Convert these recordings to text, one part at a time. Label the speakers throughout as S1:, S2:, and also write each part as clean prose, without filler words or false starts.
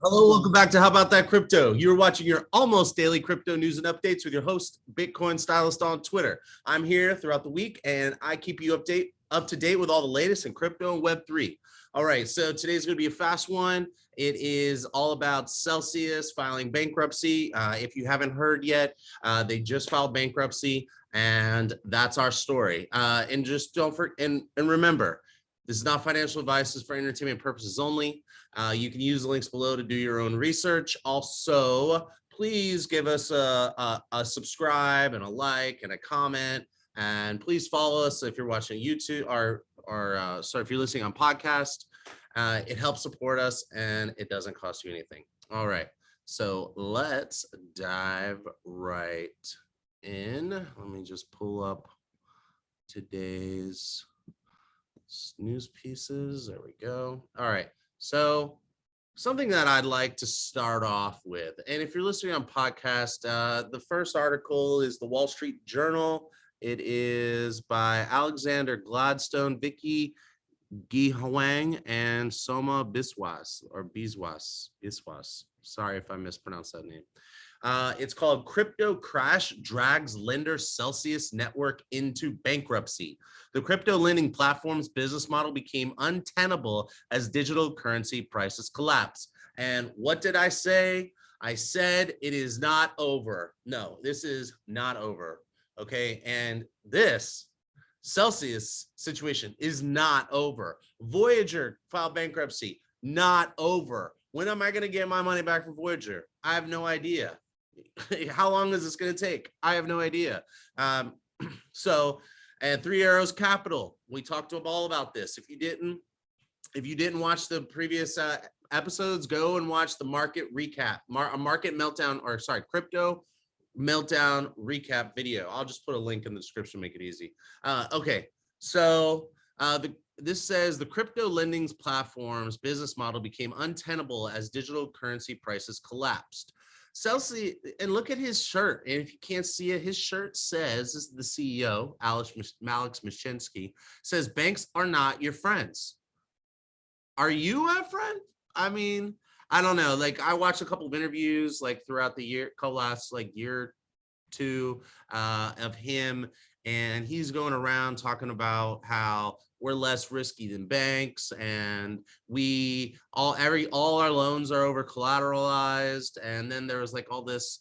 S1: Hello, welcome back to How About That Crypto. You're watching your almost daily crypto news and updates with your host, Bitcoin Stylist on Twitter. I'm here throughout the week and I keep you up to date with all the latest in crypto and Web3. All right, so today's going to be a fast one. It is all about Celsius filing bankruptcy. If you haven't heard yet, they just filed bankruptcy, and that's our story. And just don't forget, and remember, this is not financial advice. This is for entertainment purposes only. You can use the links below to do your own research. Also, please give us a subscribe and a like and a comment. And please follow us if you're watching YouTube or sorry, if you're listening on podcast. It helps support us and it doesn't cost you anything. All right, so let's dive right in. Let me just pull up today's news pieces. There we go. All right. So something that I'd like to start off with, and if you're listening on podcast, the first article is the Wall Street Journal. It is by Alexander Gladstone, Vicky Guihwang, and Soma Biswas. Sorry if I mispronounced that name. It's called Crypto Crash Drags Lender Celsius Network into Bankruptcy. The crypto lending platform's business model became untenable as digital currency prices collapsed. And what did I say? I said it is not over. No, this is not over. Okay, and this Celsius situation is not over. Voyager filed bankruptcy, not over. When am I going to get my money back from Voyager? I have no idea. How long is this going to take? I have no idea. And Three Arrows Capital, we talked to them all about this. If you didn't watch the previous episodes, go and watch the market recap, crypto meltdown recap video. I'll just put a link in the description, make it easy. Okay, so this says the crypto lending platform's business model became untenable as digital currency prices collapsed. Celsius, and look at his shirt. And if you can't see it, his shirt says, this is the CEO, Alex Mashinsky, says, banks are not your friends. Are you a friend? I mean, I don't know. Like, I watched a couple of interviews like throughout the year, last like year two of him, and he's going around talking about how we're less risky than banks, and all our loans are over collateralized. And then there was like all this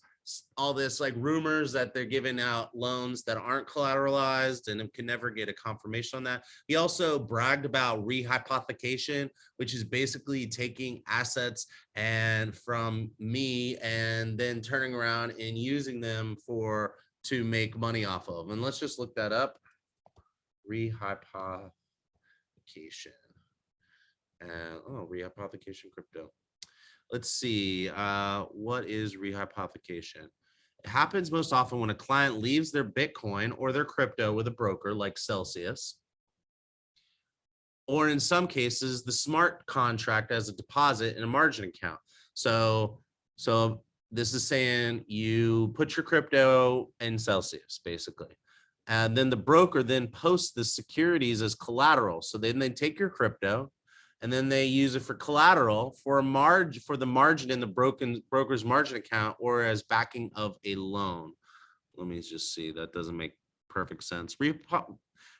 S1: like rumors that they're giving out loans that aren't collateralized, and can never get a confirmation on that. He also bragged about ReHypothecation, which is basically taking assets and from me and then turning around and using them to make money off of. And let's just look that up. ReHypothecation. And ReHypothecation crypto. Let's see. What is ReHypothecation? It happens most often when a client leaves their Bitcoin or their crypto with a broker like Celsius, or in some cases, the smart contract as a deposit in a margin account. So this is saying you put your crypto in Celsius, basically. And then the broker then posts the securities as collateral. So then they take your crypto and then they use it for collateral for the margin in the broker's margin account, or as backing of a loan. Let me just see. That doesn't make perfect sense. Here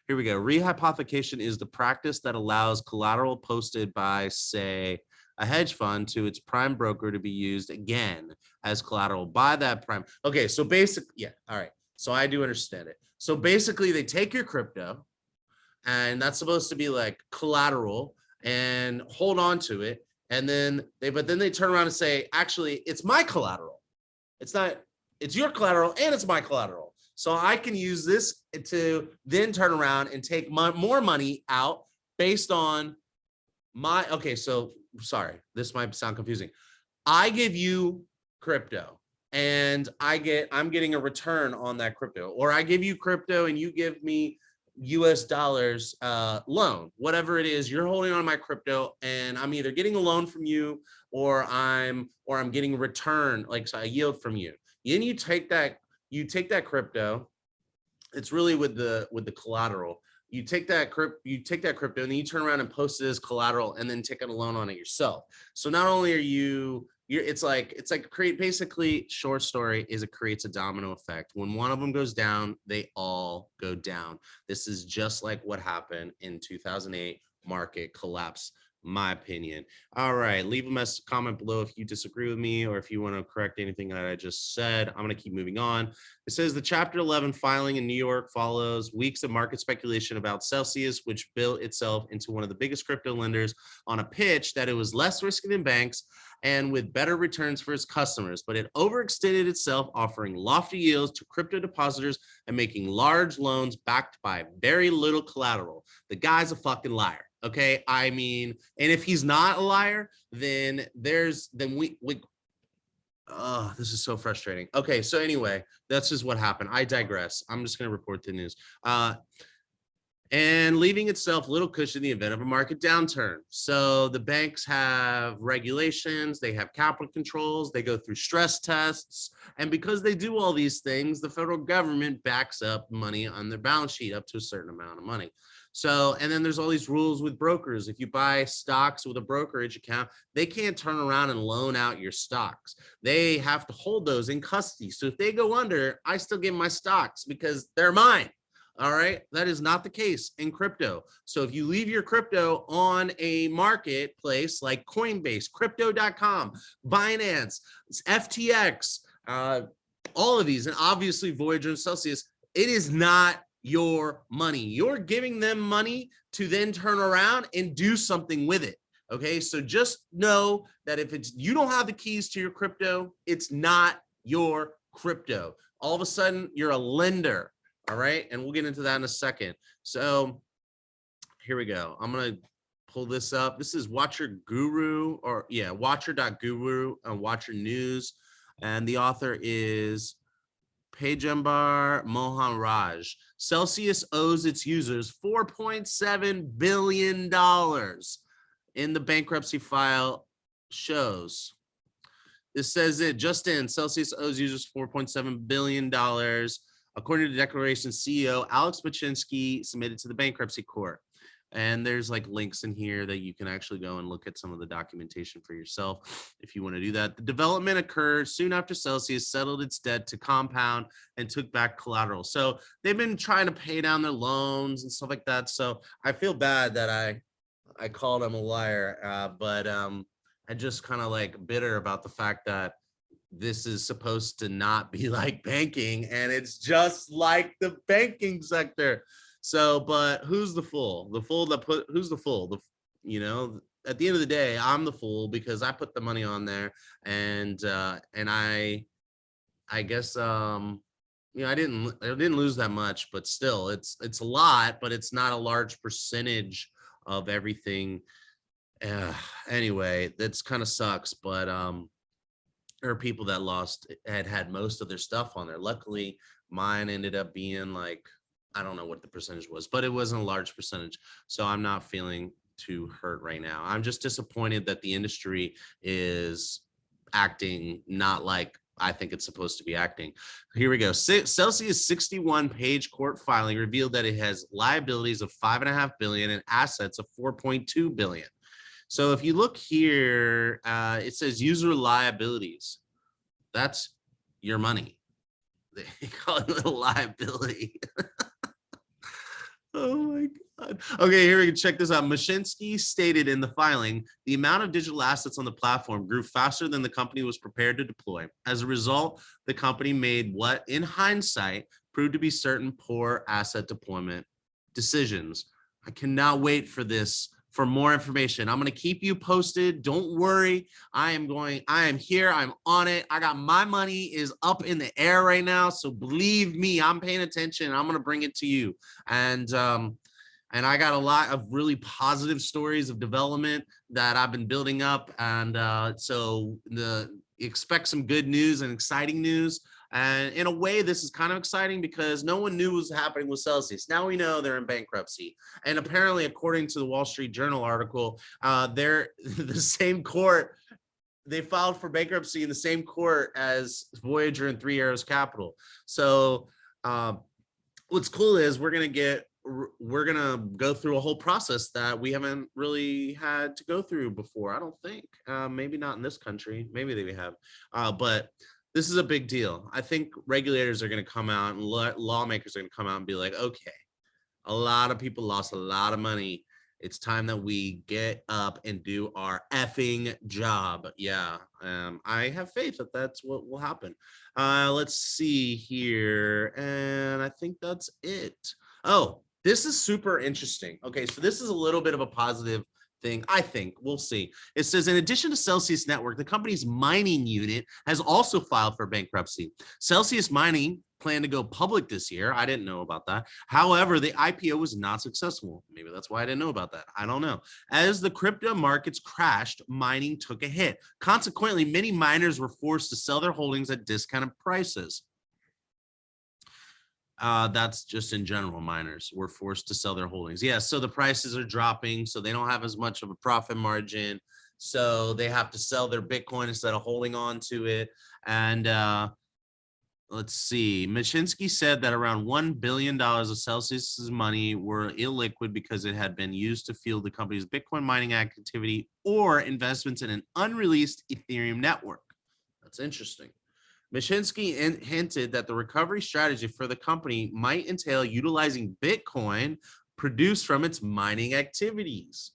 S1: we go. ReHypothecation is the practice that allows collateral posted by, say, a hedge fund to its prime broker to be used again as collateral by that prime. Okay, so basically, yeah, all right. So I do understand it. So basically, they take your crypto, and that's supposed to be like collateral, and hold on to it, and then they turn around and say, actually, it's my collateral. It's your collateral, and it's my collateral. So I can use this to then turn around and take more money out based on my, okay, so sorry, this might sound confusing. I give you crypto and I'm getting a return on that crypto, or I give you crypto and you give me US dollars loan, whatever it is, you're holding on my crypto, and I'm either getting a loan from you or I'm getting a return, like a yield from you. Then you take that crypto. It's really with the collateral. You take that crypto and then you turn around and post it as collateral and then take out a loan on it yourself. So not only are you it's like create, basically short story is it creates a domino effect. When one of them goes down, they all go down. This is just like what happened in 2008 market collapse, my opinion. All right, leave a comment below if you disagree with me or if you want to correct anything that I just said. I'm going to keep moving on. It says the Chapter 11 filing in New York follows weeks of market speculation about Celsius, which built itself into one of the biggest crypto lenders on a pitch that it was less risky than banks and with better returns for its customers, but it overextended itself, offering lofty yields to crypto depositors and making large loans backed by very little collateral. The guy's a fucking liar. Okay, I mean, and if he's not a liar, then we oh, this is so frustrating. Okay, so anyway, that's just what happened. I digress. I'm just going to report the news. And leaving itself little cushion in the event of a market downturn. So the banks have regulations, they have capital controls, they go through stress tests, and because they do all these things, the federal government backs up money on their balance sheet up to a certain amount of money. So, and then there's all these rules with brokers. If you buy stocks with a brokerage account, they can't turn around and loan out your stocks. They have to hold those in custody. So if they go under, I still get my stocks because they're mine. All right, that is not the case in crypto. So if you leave your crypto on a marketplace like Coinbase, crypto.com, Binance, FTX, all of these, and obviously Voyager and Celsius, it is not your money. You're giving them money to then turn around and do something with it. Okay, so just know that if it's you don't have the keys to your crypto, it's not your crypto. All of a sudden, you're a lender. All right, and we'll get into that in a second. So here we go. I'm gonna pull this up. This is Watcher Guru, or yeah, Watcher.guru and Watcher News, and the author is Pajambar Mohan Raj. Celsius owes its users $4.7 billion in the bankruptcy file shows. This says it just in, Celsius owes users $4.7 billion. According to the declaration, CEO Alex Baczynski submitted to the bankruptcy court. And there's like links in here that you can actually go and look at some of the documentation for yourself if you want to do that. The development occurred soon after Celsius settled its debt to Compound and took back collateral. So they've been trying to pay down their loans and stuff like that. So I feel bad that I called him a liar, but I just kind of like bitter about the fact that this is supposed to not be like banking, and it's just like the banking sector. So, but who's the fool? The fool that who's the fool? You know, at the end of the day, I'm the fool because I put the money on there, and I guess you know, I didn't lose that much, but still, it's a lot, but it's not a large percentage of everything. Anyway, that's kind of sucks, but there are people that lost had most of their stuff on there. Luckily, mine ended up being like, I don't know what the percentage was, but it wasn't a large percentage. So I'm not feeling too hurt right now. I'm just disappointed that the industry is acting not like I think it's supposed to be acting. Here we go. Celsius 61-page court filing revealed that it has liabilities of $5.5 billion and assets of $4.2 billion. So if you look here, it says user liabilities. That's your money. They call it a liability. Oh my God. Okay, here we can check this out. Baczynski stated in the filing, the amount of digital assets on the platform grew faster than the company was prepared to deploy. As a result, the company made what, in hindsight, proved to be certain poor asset deployment decisions. I cannot wait for this. For more information, I'm going to keep you posted. Don't worry. I am here. I'm on it. I got my money is up in the air right now. So believe me, I'm paying attention. I'm going to bring it to you. And I got a lot of really positive stories of development that I've been building up. And so expect some good news and exciting news. And in a way, this is kind of exciting because no one knew what was happening with Celsius. Now we know they're in bankruptcy. And apparently, according to the Wall Street Journal article, they're the same court. They filed for bankruptcy in the same court as Voyager and Three Arrows Capital. So what's cool is we're going to get we're gonna go through a whole process that we haven't really had to go through before. I don't think, maybe not in this country, maybe they have, but this is a big deal. I think regulators are going to come out and lawmakers are going to come out and be like, okay, a lot of people lost a lot of money. It's time that we get up and do our effing job. Yeah, I have faith that that's what will happen. Let's see here. And I think that's it. Oh, this is super interesting. Okay, so this is a little bit of a positive thing, I think. We'll see. It says, in addition to Celsius Network, the company's mining unit has also filed for bankruptcy. Celsius Mining planned to go public this year. I didn't know about that. However, the IPO was not successful. Maybe that's why I didn't know about that. I don't know. As the crypto markets crashed, mining took a hit. Consequently, many miners were forced to sell their holdings at discounted prices. That's just in general, miners were forced to sell their holdings. Yeah, so the prices are dropping, so they don't have as much of a profit margin. So they have to sell their Bitcoin instead of holding on to it. And let's see. Mashinsky said that around $1 billion of Celsius's money were illiquid because it had been used to fuel the company's Bitcoin mining activity or investments in an unreleased Ethereum network. That's interesting. Mashinsky hinted that the recovery strategy for the company might entail utilizing Bitcoin produced from its mining activities.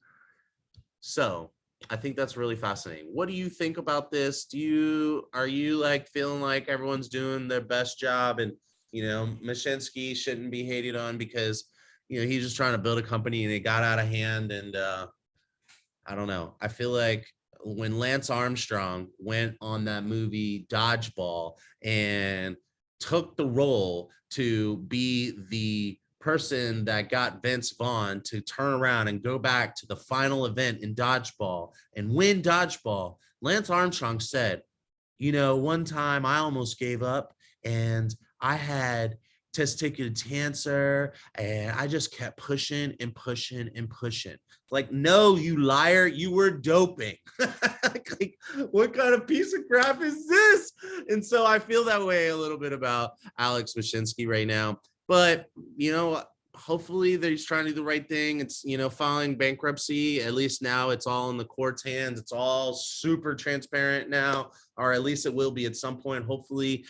S1: So I think that's really fascinating. What do you think about this? Are you like feeling like everyone's doing their best job and, Mashinsky shouldn't be hated on because, he's just trying to build a company and it got out of hand. And I don't know. I feel like when Lance Armstrong went on that movie Dodgeball and took the role to be the person that got Vince Vaughn to turn around and go back to the final event in Dodgeball and win Dodgeball, Lance Armstrong said, one time I almost gave up and I had testicular cancer and I just kept pushing and pushing and pushing. Like, no, you liar, you were doping. Like, what kind of piece of crap is this? And so I feel that way a little bit about Alex Mashinsky right now. But, hopefully he's trying to do the right thing. It's, filing bankruptcy. At least now it's all in the court's hands. It's all super transparent now, or at least it will be at some point, hopefully.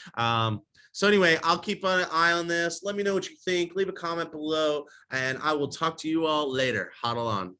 S1: So anyway, I'll keep an eye on this. Let me know what you think. Leave a comment below, and I will talk to you all later. Huddle on.